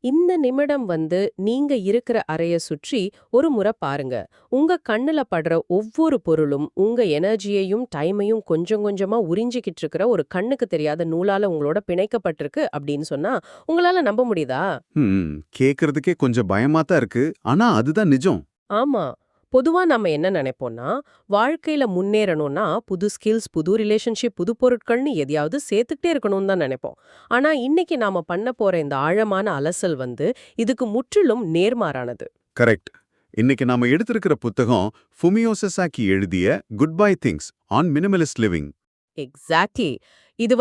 இந்த நிமிடம் நீங்க இருக்கிற அறைய சுற்றி ஒரு முறை பாருங்க. உங்க கண்ணுல படுற ஒவ்வொரு பொருளும் உங்க எனர்ஜியையும் டைமையும் கொஞ்சம் கொஞ்சமா உறிஞ்சிக்கிட்டு இருக்கிற ஒரு கண்ணுக்கு தெரியாத நூலால உங்களோட பிணைக்கப்பட்டிருக்கு அப்படின்னு சொன்னா உங்களால நம்ப முடியுதா? கேக்குறதுக்கே கொஞ்சம் பயமா தான் இருக்கு. ஆனா அதுதான் நிஜம். ஆமா. பொதுவா நம்ம என்ன நினைப்போம்னா, வாழ்க்கையில முன்னேறணும்னா புது ஸ்கில்ஸ், புது ரிலேஷன்ஷிப், புது பொருட்கள்னு எதையாவது சேர்த்துக்கிட்டே இருக்கணும்னு தான் நினைப்போம். ஆனா இன்னைக்கு நாம பண்ண போற இந்த ஆழமான அலசல் இதுக்கு முற்றிலும் நேர்மாறானது. கரெக்ட். இன்னைக்கு நாம எடுத்திருக்கிற புத்தகம் ஃபுமியோ சசாகி எழுதிய good buy things on Minimalist living. Exactly. இது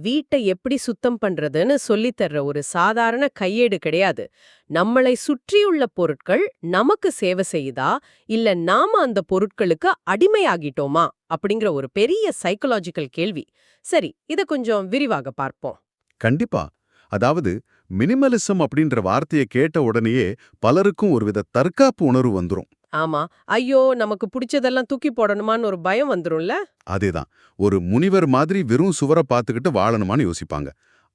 வீட்டை எப்படி சுத்தம் பண்றதுன்னு சொல்லித் தர்ற ஒரு சாதாரண கையேடு கிடையாது. நம்மளை சுற்றியுள்ள பொருட்கள் நமக்கு சேவை செய்யுதா, இல்ல நாம அந்த பொருட்களுக்கு அடிமையாகிட்டோமா அப்படிங்கிற ஒரு பெரிய சைக்கலாஜிக்கல் கேள்வி. சரி, இத கொஞ்சம் விரிவாக பார்ப்போம். கண்டிப்பா. அதாவது மினிமலிசம் அப்படின்ற வார்த்தையை கேட்ட உடனேயே பலருக்கும் ஒருவித தற்காப்பு உணர்வு வந்துரும். ஆமா. ஐயோ, நமக்கு பிடிச்சதெல்லாம் தூக்கி போடணுமான்னு ஒரு பயம் வந்துரும்ல. அதேதான். ஒரு முனிவர் மாதிரி வெறும் சுவரை பார்த்துக்கிட்டு வாழணுமான்னு யோசிப்பாங்க.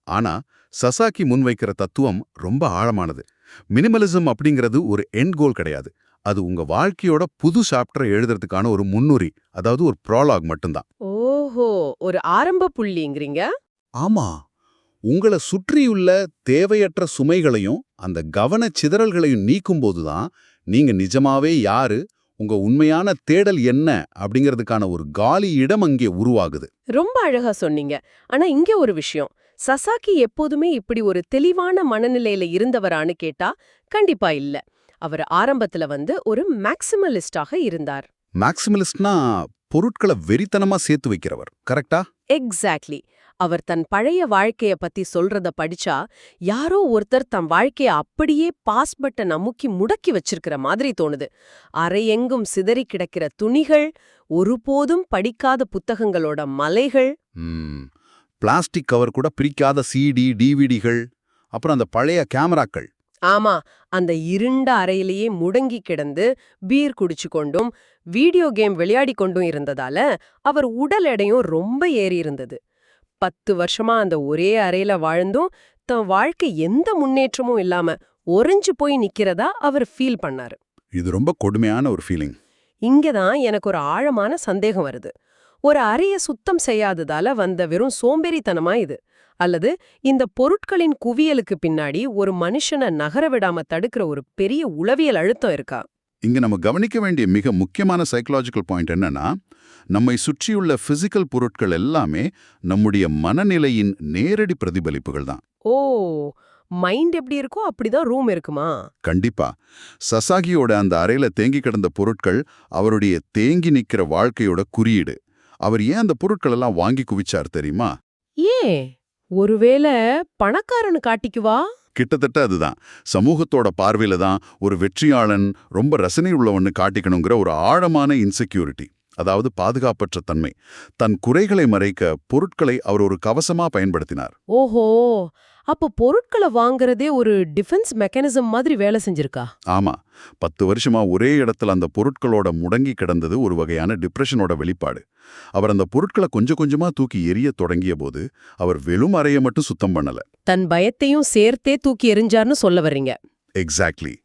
ஆனா சசாக்கி முன்வைக்கிற தத்துவம் ரொம்ப ஆழமானது. மினிமலிசம் அப்படிங்கிறது ஒரு எண்ட் கோல் கிடையாது. அது உங்க வாழ்க்கையோட புது சாப்டரை எழுதுறதுக்கான ஒரு முன்னுரி, அதாவது ஒரு ப்ராலாக் மட்டும்தான். ஓஹோ, ஒரு ஆரம்ப புள்ளிங்கிறீங்க. ஆமா. உங்களை சுற்றியுள்ள தேவையற்ற சுமைகளையும் அந்த கவனச் சிதறல்களையும் நீக்கும்போதுதான் நீங்க நிஜமாவே யாரு, உங்க உண்மையான தேடல் என்ன அப்படிங்கிறதுக்கான ஒரு காலி இடம் அங்கே உருவாகுது. ரொம்ப அழகா சொன்னீங்க. ஆனா இங்க ஒரு விஷயம். சசாக்கி எப்போதுமே இப்படி ஒரு தெளிவான மனநிலையில இருந்தவரான்னு கேட்டா கண்டிப்பா இல்ல. அவர் ஆரம்பத்துல ஒரு மேக்சிமலிஸ்டாக இருந்தார். மேக்சிமலிஸ்ட்னா பொருட்களை வெறித்தனமா சேர்த்து வைக்கிறவர், கரெக்டா? எக்ஸாக்ட்லி. அவர் தன் பழைய வாழ்க்கைய பத்தி சொல்றத படிச்சா யாரோ ஒருத்தர் தன் வாழ்க்கைய அப்படியே பாஸ் பட்டன் அமுக்கி முடக்கி வச்சிருக்கிற மாதிரி தோணுது. அறையெங்கும் சிதறி கிடக்கிற துணிகள், ஒருபோதும் படிக்காத புத்தகங்களோட மலைகள். பிளாஸ்டிக் கவர் கூட பிரிக்காத சிடி, டிவிடிகள், அப்புறம் அந்த பழைய கேமராக்கள். ஆமா, அந்த இருண்ட அறையிலேயே முடங்கி கிடந்து பீர் குடிச்சு கொண்டும் வீடியோ கேம் விளையாடி கொண்டும் இருந்ததால அவர் உடல் எடையும் ரொம்ப ஏறி இருந்தது. 10 வருஷமா அந்த ஒரே அறையில வாழ்ந்தும் தன் வாழ்க்கை எந்த முன்னேற்றமும் இல்லாம ஒறைஞ்சு போய் நிக்கிறதா அவர் ஃபீல் பண்ணாரு. இது ரொம்ப கொடுமையான ஒரு ஃபீலிங். இங்கதான் எனக்கு ஒரு ஆழமான சந்தேகம் வருது. ஒரு அறைய சுத்தம் செய்யாததால வந்த வெறும் சோம்பேறித்தனமா இது, அல்லது இந்த பொருட்களின் குவியலுக்கு பின்னாடி ஒரு மனுஷனை நகர விடாம தடுக்கிற ஒரு பெரிய உளவியல் அழுத்தம் இருக்கா? இங்க நம்ம கவனிக்க வேண்டிய மிக முக்கியமான சைக்கலாஜிக்கல் பாயிண்ட் என்னன்னா, நம்மை சுற்றியுள்ள பிசிக்கல் பொருட்கள் எல்லாமே நம்முடைய மனநிலையின் நேரடி பிரதிபலிப்புகள் தான். ஓ, மைண்ட் எப்படி இருக்கோ அப்படிதான் ரூம் இருக்குமா? கண்டிப்பா. சசாகியோட அந்த அறையில தேங்கி கிடந்த பொருட்கள் அவருடைய தேங்கி நிக்கிற வாழ்க்கையோட குறியீடு. அவர் ஏன் அந்த பொருட்கள் எல்லாம் வாங்கி குவிச்சார் தெரியுமா? ஏன்? ஒருவேளை பணக்காரனு காட்டிக்குவா? கிட்டத்தட்ட அதுதான். சமூகத்தோட பார்வையில தான் ஒரு வெற்றியாளன், ரொம்ப ரசனை உள்ளவன்னு காட்டிக்கணுங்கிற ஒரு ஆழமான இன்செக்யூரிட்டி, அதாவது பாதுகாப்பற்ற தன்மை. தன் குறைகளை மறைக்க பொருட்களை அவர் ஒரு கவசமா பயன்படுத்தினார். ஓஹோ, அப்போ பொருட்களை வாங்குறதே ஒரு டிஃபென்ஸ் மெக்கானிசம் மாதிரி வேலை செஞ்சிருக்கா? ஆமா. 10 வருஷமா ஒரே இடத்துல அந்த பொருட்களோட முடங்கி கிடந்தது ஒரு வகையான டிப்ரெஷனோட வெளிப்பாடு. அவர் அந்த பொருட்களை கொஞ்சம் கொஞ்சமா தூக்கி எரிய தொடங்கிய போது அவர் வெறும் அறையை மட்டும் சுத்தம் பண்ணல. தன் பயத்தையும் சேர்த்தே தூக்கி எறிஞ்சார்னு சொல்ல வர்றீங்க. எக்ஸாக்ட்லி.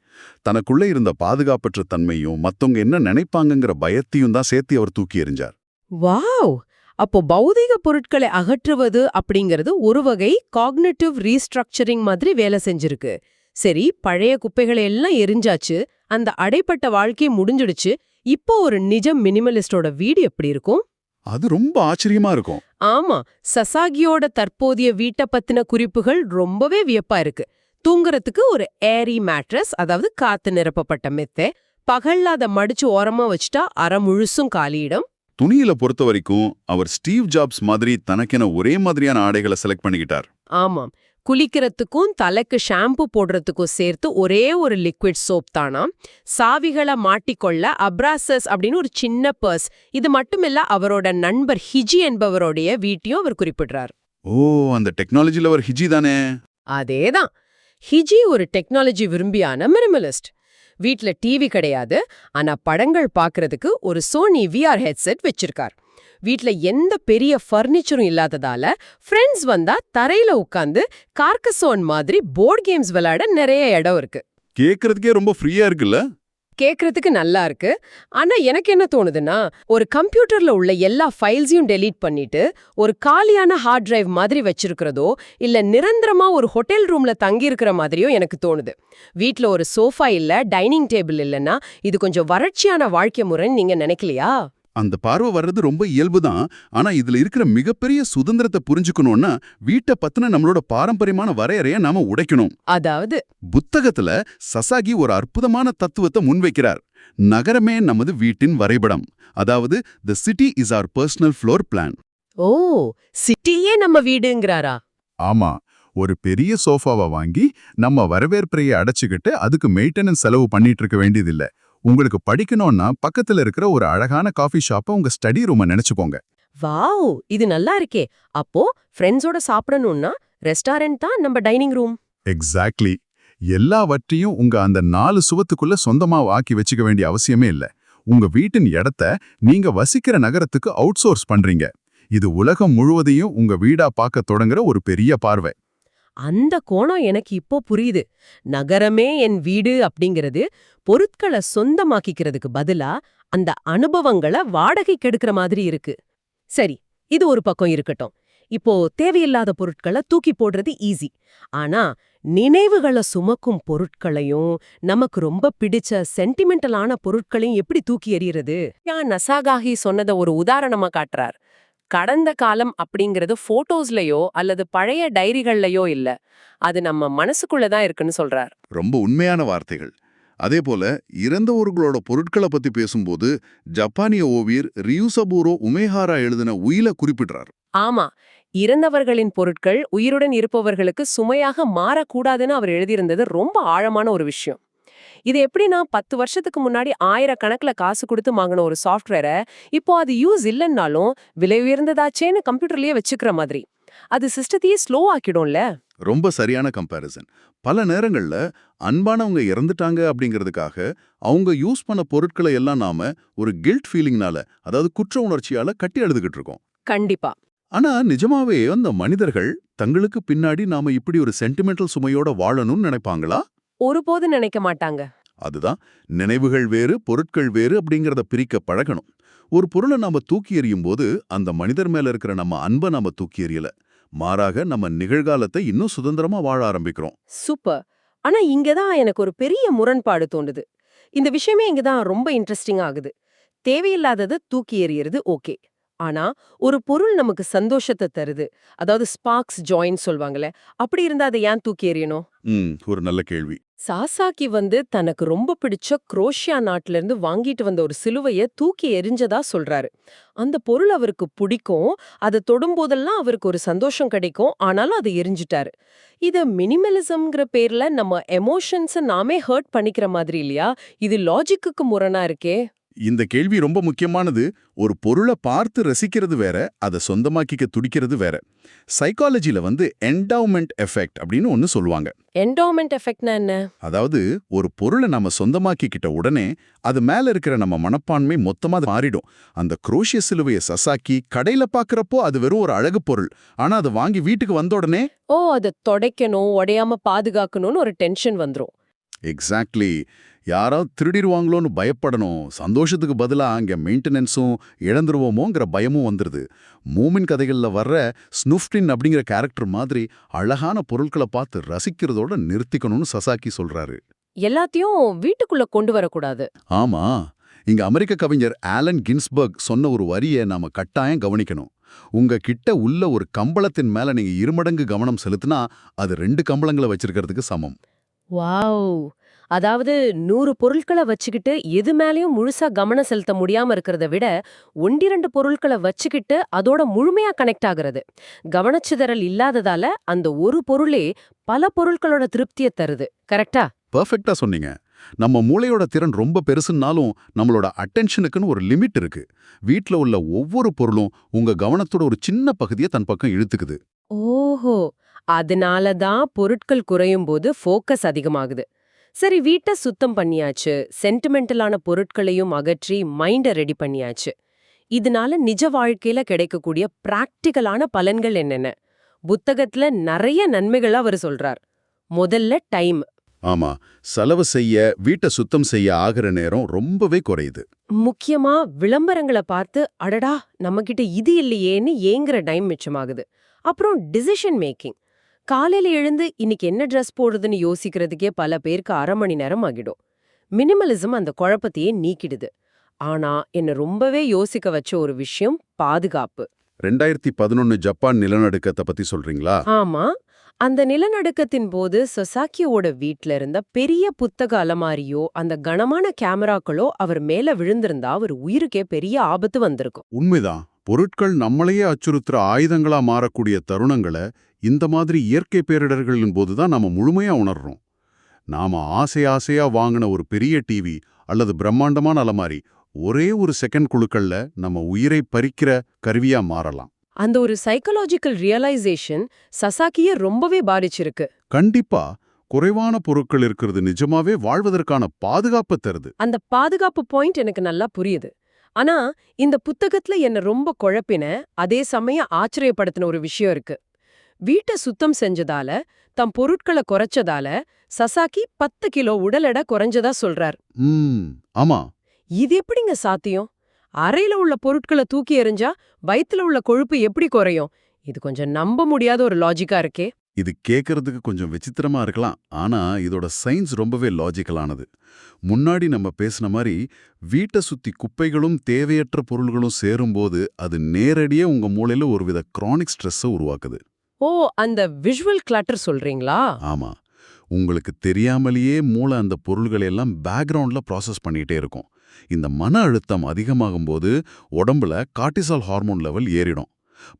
தனக்குள்ள இருந்த பாதுகாப்பற்ற தன்மையும் மத்தவங்க என்ன நினைப்பாங்கங்கிற பயத்தையும் தான் சேர்த்து அவர் தூக்கி எறிஞ்சார். வாவ்! அப்போ பௌதீக பொருட்களை அகற்றுவது அப்படிங்கிறது ஒரு வகை காக்னிட்டிவ் ரீஸ்ட்ரக்சரிங் மாதிரி வேலை செஞ்சிருக்கு. சரி, பழைய குப்பைகளை எல்லாம் எரிஞ்சாச்சு, அந்த அடைப்பட்ட வாழ்க்கை முடிஞ்சிடுச்சு. இப்போ ஒரு நிஜ மினிமலிஸ்டோட வீடு எப்படி இருக்கும்? அது ரொம்ப ஆச்சரியமா இருக்கும். ஆமா, சசாகியோட தற்போதைய வீட்டை பத்தின குறிப்புகள் ரொம்பவே வியப்பா இருக்கு. தூங்குறதுக்கு ஒரு ஏரி மேட்ரஸ், அதாவது காத்து நிரப்பப்பட்ட மெத்தை, பகல்ல அதை மடிச்சு ஓரமா வச்சுட்டா அரை முழுசும் காலியிடம். துணியில பொறுத்த வரைக்கும் அவர் ஸ்டீவ் ஜாப்ஸ் மாதிரி தனக்கென ஒரே மாதிரியான ஆடைகளை செலக்ட் பண்ணிக்கிட்டார். ஆமாம், குளிக்கிறதுக்கும் தலைக்கு ஷாம்பு போடுறதுக்கும் சேர்த்து ஒரே ஒரு லிக்விட் சோப் தானா. சாவிகளை மாட்டிக்கொள்ள அப்ராசஸ் அப்படின்னு ஒரு சின்ன பர்ஸ். இது மட்டுமில்ல, அவரோட நண்பர் ஹிஜி என்பவருடைய வீட்டையும் அவர் குறிப்பிடுறார். ஓ, அந்த டெக்னாலஜில அவர் ஹிஜி தானே? அதேதான். ஹிஜி ஒரு டெக்னாலஜி விரும்பியான மினிமலிஸ்ட். வீட்ல டிவி கிடையாது, ஆனா படங்கள் பார்க்கறதுக்கு ஒரு சோனி விஆர் ஹெட்செட் வச்சிருக்கார். வீட்ல எந்த பெரிய ஃபர்னிச்சரும் இல்லாததால ஃப்ரெண்ட்ஸ் வந்தா தரையில உட்கார்ந்து கார்கசோன் மாதிரி போர்ட் கேம்ஸ் விளையாட நிறைய இடம் இருக்கு. கேக்குறதுக்கே ரொம்ப ஃப்ரீயா இருக்குல்ல? கேக்குறதுக்கு நல்லா இருக்கு. ஆனா எனக்கு என்ன தோணுதுன்னா, ஒரு கம்ப்யூட்டர்ல உள்ள எல்லா ஃபைல்ஸையும் டெலீட் பண்ணிட்டு ஒரு காலியான ஹார்ட் டிரைவ் மாதிரி வச்சிருக்கிறதோ இல்ல நிரந்தரமா ஒரு ஹோட்டல் ரூம்ல தங்கி இருக்கிற மாதிரியோ எனக்கு தோணுது. வீட்ல ஒரு சோஃபா இல்ல, டைனிங் டேபிள் இல்லனா இது கொஞ்சம் வறட்சியான வாழ்க்கை முறைன்னு நீங்க நினைக்கலையா? அந்த பார்வை வர்றது ரொம்ப இயல்புதான். ஆனா இதுல இருக்கிற மிகப்பெரிய சுதந்திரத்தை புரிஞ்சுக்கணும்னா வீட்டை பத்தின நம்மளோட பாரம்பரியமான வரையறைய நாம உடைக்கணும். அதாவது புத்தகத்துல சசாகி ஒரு அற்புதமான தத்துவத்தை முன்வைக்கிறார். நகரமே நமது வீட்டின் வரைபடம். அதாவது the city is our personal floor plan. ஓ, சிட்டியே நம்ம வீடுங்கறாரா? ஆமா, ஒரு பெரிய சோஃபாவை வாங்கி நம்ம வரவேற்பறையை அடைச்சுக்கிட்டு அதுக்கு மெயின்டெனன்ஸ் செலவு பண்ணிட்டு இருக்க வேண்டியதில்லை. உங்களுக்கு படிக்கணும்னா பக்கத்துல இருக்கிற ஒரு அழகான காஃபி ஷாப்பை உங்க ஸ்டடி ரூமை நினைச்சுக்கோங்க. வாவ், இது நல்லா இருக்கே. அப்போ ஃப்ரெண்ட்ஸோட சாப்பிடணும்னா ரெஸ்டாரண்ட் தான் நம்ம டைனிங் ரூம். எக்ஸாக்ட்லி. எல்லாவற்றையும் உங்க அந்த 4 சுவத்துக்குள்ள சொந்தமா ஆக்கி வச்சுக்க வேண்டிய அவசியமே இல்ல. உங்க வீட்டின் இடத்த நீங்க வசிக்கிற நகரத்துக்கு அவுட் சோர்ஸ் பண்றீங்க. இது உலகம் முழுவதையும் உங்க வீடா பார்க்க தொடங்குற ஒரு பெரிய பார்வை. அந்த கோணம் எனக்கு இப்போ புரியுது. நகரமே என் வீடு அப்படிங்கிறது பொருட்களை சொந்தமாக்கிக்கிறதுக்கு பதிலா அந்த அனுபவங்களை வாடகைக்கு எடுக்கிற மாதிரி இருக்கு. சரி, இது ஒரு பக்கம் இருக்கட்டும். இப்போ தேவையில்லாத பொருட்களை தூக்கி போடுறது ஈஸி. ஆனா நினைவுகளை சுமக்கும் பொருட்களையும் நமக்கு ரொம்ப பிடிச்ச சென்டிமெண்டலான பொருட்களையும் எப்படி தூக்கி எறியறது? நசாகாகி சொன்னதை ஒரு உதாரணமா காட்டுறார். கடந்த காலம் அப்படிங்கிறது போட்டோஸ்லயோ அல்லது பழைய டைரிகள்லயோ இல்ல, அது நம்ம மனசுக்குள்ள தான் இருக்குன்னு சொல்றார். ரொம்ப உண்மையான வார்த்தைகள். அதே போல இறந்தவர்களோட பொருட்களை பத்தி பேசும்போது ஜப்பானிய ஓவியர் ரியூசபூரோ உமேஹாரா எழுதின உயில குறிப்பிடுறார். ஆமா, இறந்தவர்களின் பொருட்கள் உயிருடன் இருப்பவர்களுக்கு சுமையாக மாறக்கூடாதுன்னு அவர் எழுதியிருந்தது ரொம்ப ஆழமான ஒரு விஷயம். இது எப்படின்னா 10 வருஷத்துக்கு முன்னாடி 1000 காசு கொடுத்து வாங்கின ஒரு சாஃப்ட்வேரை இப்போ அது யூஸ் இல்லைன்னாலும் விலை உயர்ந்ததாச்சேன்னு கம்ப்யூட்டர்லயே வச்சுக்கிற மாதிரி. அது சிஸ்டத்தையே ஸ்லோ ஆக்கிடும்ல. ரொம்ப சரியான கம்பேரிசன். பல நேரங்கள்ல அன்பானவங்க இறந்துட்டாங்க அப்படிங்கிறதுக்காக அவங்க யூஸ் பண்ண பொருட்களை எல்லாம் நாம ஒரு கில்ட் ஃபீலிங்னால, அதாவது குற்ற உணர்ச்சியால கட்டி எழுதுகிட்டு இருக்கோம். கண்டிப்பா. ஆனா நிஜமாவே அந்த மனிதர்கள் தங்களுக்கு பின்னாடி நாம இப்படி ஒரு சென்டிமெண்டல் சுமையோட வாழணும்னு நினைப்பாங்களா? ஒருபோது நினைக்க மாட்டாங்க. அதுதான், நினைவுகள் வேறு பொருட்கள் வேறு அப்படிங்கறத பிரிக்க பழகணும். ஒரு பொருளை நாம தூக்கி எறியும் போது அந்த மனிதர் மேல இருக்கிற நம்ம அன்பை நாம தூக்கி எறியல, மாறாக நம்ம நிகழ்காலத்தை இன்னும் சுதந்திரமா வாழ ஆரம்பிக்கிறோம். சூப்பர். ஆனா இங்கதான் எனக்கு ஒரு பெரிய முரண்பாடு தோணுது. இந்த விஷயமே இங்கதான் ரொம்ப இன்ட்ரெஸ்டிங் ஆகுது. தேவையில்லாதது தூக்கி எறியறது ஓகே. ஆனா ஒரு பொருள் நமக்கு சந்தோஷத்தை தருது, அதாவது ஸ்பார்க்ஸ் ஜாய்ன்னு சொல்வாங்களே, அப்படி இருந்தா அதை ஏன் தூக்கி எறியணும்? ஒரு நல்ல கேள்வி. சாசாக்கி தனக்கு ரொம்ப பிடிச்ச குரோஷியா நாட்டுல இருந்து வாங்கிட்டு வந்த ஒரு சிலுவைய தூக்கி எறிஞ்சதா சொல்றாரு. அந்த பொருள் அவருக்கு பிடிக்கும், அதை தொடும்போதெல்லாம் அவருக்கு ஒரு சந்தோஷம் கிடைக்கும், ஆனாலும் அதை எரிஞ்சிட்டாரு. இத மினிமலிசம்ங்கிற பேர்ல நம்ம எமோஷன்ஸை நாமே ஹர்ட் பண்ணிக்கிற மாதிரி இல்லையா? இது லாஜிக்குக்கு முரணா இருக்கே. இந்த கேள்வி ரொம்ப முக்கியமானது. ஒரு பொருளை பார்த்து ரசிக்கிறது வேற, அதை சொந்தமாக்கிக்க துடிக்கிறது வேற. சைக்காலஜில என்டவுமெண்ட் எஃபெக்ட் அப்படின்னு ஒன்னு சொல்லுவாங்க. என்டவுமெண்ட் எஃபெக்ட்னா என்ன? அதாவது ஒரு பொருளை நம்ம சொந்தமாக்கிக்கிட்ட உடனே அது மேல இருக்கிற நம்ம மனப்பான்மை மொத்தமா மாறிடும். அந்த குரோஷிய சிலுவையை சசாக்கி கடையில பாக்குறப்போ அது வெறும் ஒரு அழகு பொருள். ஆனா அதை வாங்கி வீட்டுக்கு வந்த உடனே அதை தொடைக்கணும், உடையாம பாதுகாக்கணும்னு ஒரு டென்ஷன் வந்துரும். எக்ஸாக்ட்லி. யாராவது திருடிடுவாங்களோன்னு பயப்படணும். சந்தோஷத்துக்கு பதிலா அங்கே மெயின்டெனன்ஸும் இழந்துருவோமோங்கிற பயமும் வந்துருது. மூமின் கதைகள்ல வர்ற ஸ்னுஃப்டின் அப்படிங்கிற கேரக்டர் மாதிரி அழகான பொருட்களை பார்த்து ரசிக்கிறதோட நிறுத்திக்கணும்னு சசாக்கி சொல்றாரு. எல்லாத்தையும் வீட்டுக்குள்ள கொண்டு வரக்கூடாது. ஆமா, இங்க அமெரிக்க கவிஞர் ஆலன் கின்ஸ்பர்க் சொன்ன ஒரு வரியை நாம கட்டாயம் கவனிக்கணும். உங்க கிட்ட உள்ள ஒரு கம்பளத்தின் மேல நீங்க 2 மடங்கு கவனம் செலுத்தினா அது 2 கம்பளங்களை வச்சிருக்கிறதுக்கு சமம். வாவ்! அதாவது 100 பொருட்களை வச்சுக்கிட்டு எது மேலயும் முழுசா கவனம் செலுத்த முடியாம இருக்கிறத விட 1-2 பொருட்களை வச்சுக்கிட்டு அதோட முழுமையா கனெக்ட் ஆகுறது. கவனச்சிதறல் இல்லாததால அந்த ஒரு பொருளே பல பொருட்களோட திருப்தியை தருது. கரெக்டா? பெர்ஃபெக்ட்டா சொன்னீங்க. நம்ம மூளையோட திறன் ரொம்ப பெருசுன்னாலும் நம்மளோட அட்டென்ஷனுக்குன்னு ஒரு லிமிட் இருக்கு. வீட்ல உள்ள ஒவ்வொரு பொருளும் உங்க கவனத்தோட ஒரு சின்ன பகுதியை தன் பக்கம் இழுத்துக்குது. ஓஹோ, அதனால தான் பொருட்கள் குறையும் போது ஃபோக்கஸ் அதிகமாகுது. சரி, வீட்ட சுத்தம் பண்ணியாச்சு, சென்டிமெண்டலான பொருட்களையும் அகற்றி மைண்ட ரெடி பண்ணியாச்சு. இதனால நிஜ வாழ்க்கையில கிடைக்கக்கூடிய பிராக்டிகலான பலன்கள் என்னென்ன? புத்தகத்துல நிறைய நன்மைகள் அவர் சொல்றார். முதல்ல டைம். ஆமா, செலவு செய்ய, வீட்டை சுத்தம் செய்ய ஆகிற நேரம் ரொம்பவே குறையுது. முக்கியமா விளம்பரங்களை பார்த்து அடடா நம்மகிட்ட இது இல்லையேன்னு ஏங்குற டைம் மிச்சமாகுது. அப்புறம் டிசிஷன் மேக்கிங். காலையில எழுந்து இன்னைக்கு என்ன ட்ரெஸ் போடுறதுன்னு யோசிக்கிறதுக்கே பல பேருக்கு 1/2 மணி நேரம் ஆகிடும். மினிமலிசம் அந்த குழப்பத்தையே நீக்கிடுது. ஆனா என்ன ரொம்பவே யோசிக்க வச்ச ஒரு விஷயம் பாதுகாப்பு. 2011 ஜப்பான் நிலநடுக்கத்தை பத்தி சொல்றீங்களா? ஆமா, அந்த நிலநடுக்கத்தின் போது சொசாக்கியோட வீட்ல இருந்த பெரிய புத்தக அலமாரியோ அந்த கனமான கேமராக்களோ அவர் மேல விழுந்திருந்தா அவர் உயிருக்கே பெரிய ஆபத்து வந்திருக்கும். உண்மைதான். பொருட்கள் நம்மளையே அச்சுறுத்துற ஆயுதங்களா மாறக்கூடிய தருணங்களை இந்த மாதிரி இயற்கை பேரிடர்களின் போதுதான் நாம முழுமையா உணர்றோம். நாம ஆசையா வாங்கின ஒரு பெரிய டிவி அல்லது பிரம்மாண்டமான அலமாரி ஒரே ஒரு செகண்ட் குழுக்கள்ல நம்ம உயிரை பறிக்கிற கருவியா மாறலாம். அந்த ஒரு சைக்கலாஜிக்கல் ரியலைசேஷன் சசாக்கிய ரொம்பவே பாதிச்சிருக்கு. கண்டிப்பா. குறைவான பொருட்கள் இருக்கிறது நிஜமாவே வாழ்வதற்கான பாதுகாப்பு தருது. அந்த பாதுகாப்பு பாயிண்ட் எனக்கு நல்லா புரியுது. ஆனா இந்த புத்தகத்துல என்ன ரொம்ப குழப்பின, அதே சமயம் ஆச்சரியப்படுத்தின ஒரு விஷயம் இருக்கு. வீட்டை சுத்தம் செஞ்சதால, தம் பொருட்களை குறைச்சதால சசாக்கி 10 கிலோ உடல் எடை குறைஞ்சதா சொல்றார். ஆமா. இது எப்படிங்க சாத்தியம்? அறையில உள்ள பொருட்களை தூக்கி எறிஞ்சா வயித்துல உள்ள கொழுப்பு எப்படி குறையும்? இது கொஞ்சம் நம்ப முடியாத ஒரு லாஜிக்கா இருக்கே. இது கேட்கறதுக்கு கொஞ்சம் விசித்திரமா இருக்கலாம். ஆனா இதோட சயின்ஸ் ரொம்பவே லாஜிக்கலானது. முன்னாடி நம்ம பேசின மாதிரி வீட்டை சுத்தி குப்பைகளும் தேவையற்ற பொருள்களும் சேரும்போது அது நேரடியே உங்க மூளையில ஒருவித கிரானிக் ஸ்ட்ரெஸ்ஸை உருவாக்குது. ஓ, அந்த விஷுவல் கிளட்டர் சொல்றீங்களா? ஆமா. உங்களுக்கு தெரியாமலேயே மூளை அந்த பொருள்களை எல்லாம் பேக்ரவுண்ட்ல ப்ராசஸ் பண்ணிட்டே இருக்கும். இந்த மன அழுத்தம் அதிகமாகும்போது உடம்புல கார்டிசால் ஹார்மோன் லெவல் ஏறிடும்.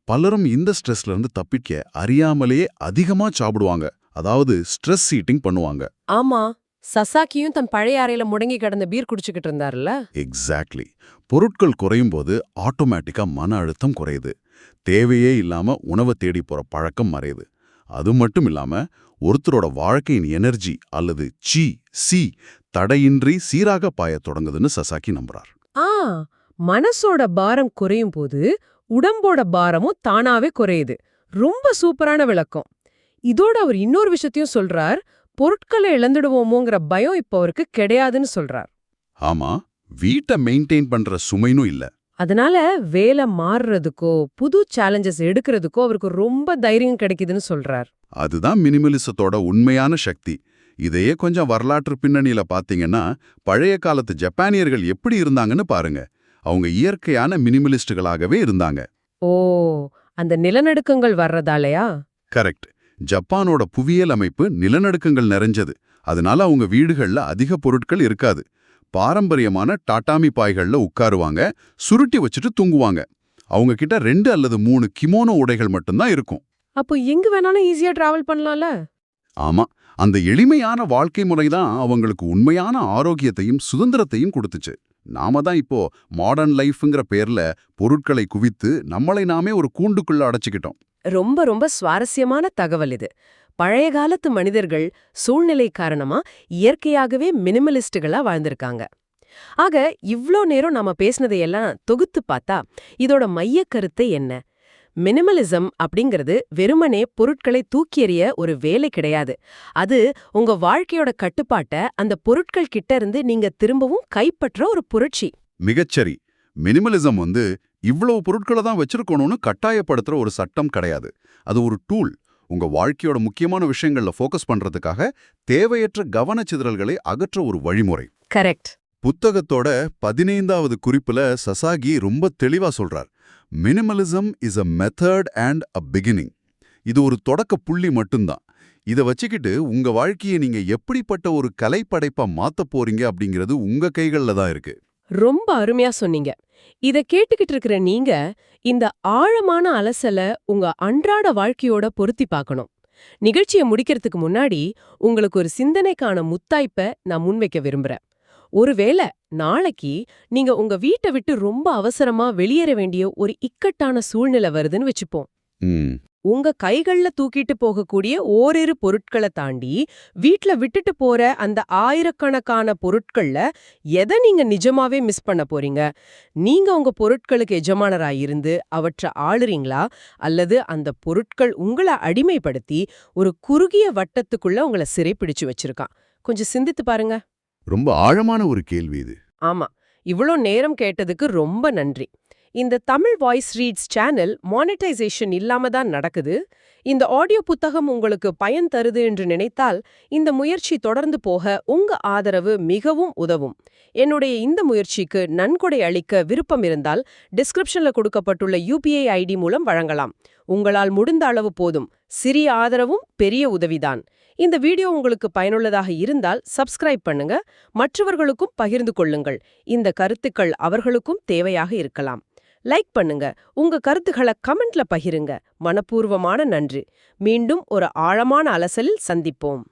பலரும் இந்த ஸ்ட்ரெஸ்ல இருந்து தப்பிக்க அறியாமலேயே அதிகமா சாப்பிடுவாங்க. அதாவது ஸ்ட்ரெஸ் ஈட்டிங் பண்ணுவாங்க. ஆமா, சசாக்கியும் தன் பழைய அறையில முடங்கி கிடந்த பீர் குடிச்சுக்கிட்டு இருந்தாருல்ல. எக்ஸாக்ட்லி. பொருட்கள் குறையும் போது ஆட்டோமேட்டிக்கா மன அழுத்தம் குறையுது. தேவையே இல்லாம உணவை தேடி போற பழக்கம் மறையுது. அது மட்டும் இல்லாம ஒருத்தரோட வாழ்க்கையின் எனர்ஜி அல்லது சி தடையின்றி சீராக பாயத் தொடங்குதுன்னு சசாக்கி நம்புறார். மனசோட பாரம் குறையும் போது உடம்போட பாரமும் தானாவே குறையுது. ரொம்ப சூப்பரான விளக்கம். இதோட அவர் இன்னொரு விஷயத்தையும் சொல்றார். பொருட்களை இழந்துடுவோமோங்கிற பயம் இப்ப அவருக்கு கிடையாதுன்னு சொல்றார். ஆமா, வீட்டை மெயின்டைன் பண்ற சுமைனும் இல்ல. அதனால வேலை மாறுறதுக்கோ புது சேலஞ்சஸ் எடுக்கிறதுக்கோ அவருக்கு ரொம்ப தைரியம் கிடைக்குதுன்னு சொல்றார். அதுதான் மினிமலிசத்தோட உண்மையான சக்தி. இதையே கொஞ்சம் வரலாற்று பின்னணியில பாத்தீங்கன்னா, பழைய காலத்து ஜப்பானியர்கள் எப்படி இருந்தாங்கன்னு பாருங்க. அவங்க இயற்கையான மினிமலிஸ்டுகளாகவே இருந்தாங்க. ஓ, அந்த நிலநடுக்கங்கள் வர்றதாலயா? கரெக்ட். ஜப்பானோட புவியியல் அமைப்பு நிலநடுக்கங்கள் நிறைஞ்சது. அதனால அவங்க வீடுகள்ல அதிக பொருட்கள் இருக்காது. பாரம்பரியமான டாட்டாமி பாய்கள்ல உட்காருவாங்க, சுருட்டி வச்சுட்டு தூங்குவாங்க. அவங்க கிட்ட 2 அல்லது 3 கிமோனோ உடைகள் மட்டும்தான் இருக்கும். அப்போ எங்க வேணாலும் ஈஸியா டிராவல் பண்ணலாம்ல? ஆமா, அந்த எளிமையான வாழ்க்கை முறைதான் அவங்களுக்கு உண்மையான ஆரோக்கியத்தையும் சுதந்திரத்தையும் கொடுத்துச்சு. நாம தான் இப்போ மாடர்ன் லைஃப்ங்கிற பேர்ல பொருட்களை குவித்து நம்மளை நாமே ஒரு கூண்டுக்குள்ள அடைச்சிக்கிட்டோம். ரொம்ப ரொம்ப சுவாரஸ்யமான தகவல் இது. பழைய காலத்து மனிதர்கள் சூழ்நிலை காரணமா இயற்கையாகவே மினிமலிஸ்டுகளா வாழ்ந்திருக்காங்க. ஆக இவ்ளோ நேரம் நாம பேசினதையெல்லாம் தொகுத்து பார்த்தா இதோட மைய கருத்து என்ன? மினிமலிசம் அப்படிங்கிறது வெறுமனே பொருட்களை தூக்கி எறிய ஒரு வேலை கிடையாது. அது உங்க வாழ்க்கையோட கட்டுப்பாட்டை அந்த பொருட்கள் கிட்ட இருந்து நீங்க திரும்பவும் கைப்பற்ற ஒரு புரட்சி. மிகச்சரி. மினிமலிசம் இவ்வளவு பொருட்களை தான் வச்சிருக்கணும்னு கட்டாயப்படுத்துற ஒரு சட்டம் கிடையாது. அது ஒரு டூல். உங்க வாழ்க்கையோட முக்கியமான விஷயங்கள்ல ஃபோக்கஸ் பண்றதுக்காக தேவையற்ற கவனச்சிதறல்களை அகற்ற ஒரு வழிமுறை. கரெக்ட். புத்தகத்தோட 15வது குறிப்புல சசாகி ரொம்ப தெளிவா சொல்றார். Minimalism is a method and a beginning. இது ஒரு தொடக்க புள்ளி மட்டும்தான். இதை வச்சுக்கிட்டு உங்க வாழ்க்கையை நீங்க எப்படிப்பட்ட ஒரு கலைப்படைப்பா மாத்த போறீங்க அப்படிங்கிறது உங்க கைகள்ல தான் இருக்கு. ரொம்ப அருமையா சொன்னீங்க. இத கேட்டுக்கிட்டு இருக்கிற நீங்க இந்த ஆழமான அலசலை உங்க அன்றாட வாழ்க்கையோட பொருத்தி பார்க்கணும். நிகழ்ச்சியை முடிக்கிறதுக்கு முன்னாடி உங்களுக்கு ஒரு சிந்தனைக்கான முத்தாய்ப்பை நான் முன்வைக்க விரும்புறேன். ஒருவேளை நாளைக்கு நீங்க உங்க வீட்டை விட்டு ரொம்ப அவசரமா வெளியேற வேண்டிய ஒரு இக்கட்டான சூழ்நிலை வருதுன்னு வச்சுப்போம். உங்க கைகள்ல தூக்கிட்டு போகக்கூடிய ஓரிரு பொருட்களை தாண்டி வீட்ல விட்டுட்டு போற அந்த ஆயிரக்கணக்கான பொருட்கள்ல எதை நீங்க நிஜமாவே மிஸ் பண்ண போறீங்க? நீங்க உங்க பொருட்களுக்கு எஜமானராய் இருந்து அவற்றை ஆளுறீங்களா? அல்லது அந்த பொருட்கள் உங்கள அடிமைப்படுத்தி ஒரு குறுகிய வட்டத்துக்குள்ள உங்கள சிறைப்பிடிச்சு வச்சிருக்கான்? கொஞ்சம் சிந்தித்து பாருங்க. ரொம்ப ஆழமான ஒரு கேள்வி இது. ஆமா. இவ்ளோ நேரம் கேட்டதுக்கு ரொம்ப நன்றி. இந்த Tamil voice reads channel monetisation இல்லாம தான் நடக்குது. இந்த ஆடியோ புத்தகம் உங்களுக்கு பயன் தருது என்று நினைத்தால் இந்த முயற்சி தொடர்ந்து போக உங்க ஆதரவு மிகவும் உதவும். என்னுடைய இந்த முயற்சிக்கு நன்கொடை அளிக்க விருப்பம் இருந்தால் டிஸ்கிரிப்ஷன்ல கொடுக்கப்பட்டுள்ள UPI ID மூலம் வழங்கலாம். உங்களால் முடிந்த அளவு போதும். சிறிய ஆதரவும் பெரிய உதவிதான். இந்த வீடியோ உங்களுக்கு பயனுள்ளதாக இருந்தால் சப்ஸ்கிரைப் பண்ணுங்க, மற்றவர்களுக்கும் பகிர்ந்து கொள்ளுங்கள். இந்த கருத்துக்கள் அவர்களுக்கும் தேவையாக இருக்கலாம். லைக் பண்ணுங்க, உங்க கருத்துக்களை கமெண்ட்ல பகிருங்க. மனப்பூர்வமான நன்றி. மீண்டும் ஒரு ஆழமான அலசலில் சந்திப்போம்.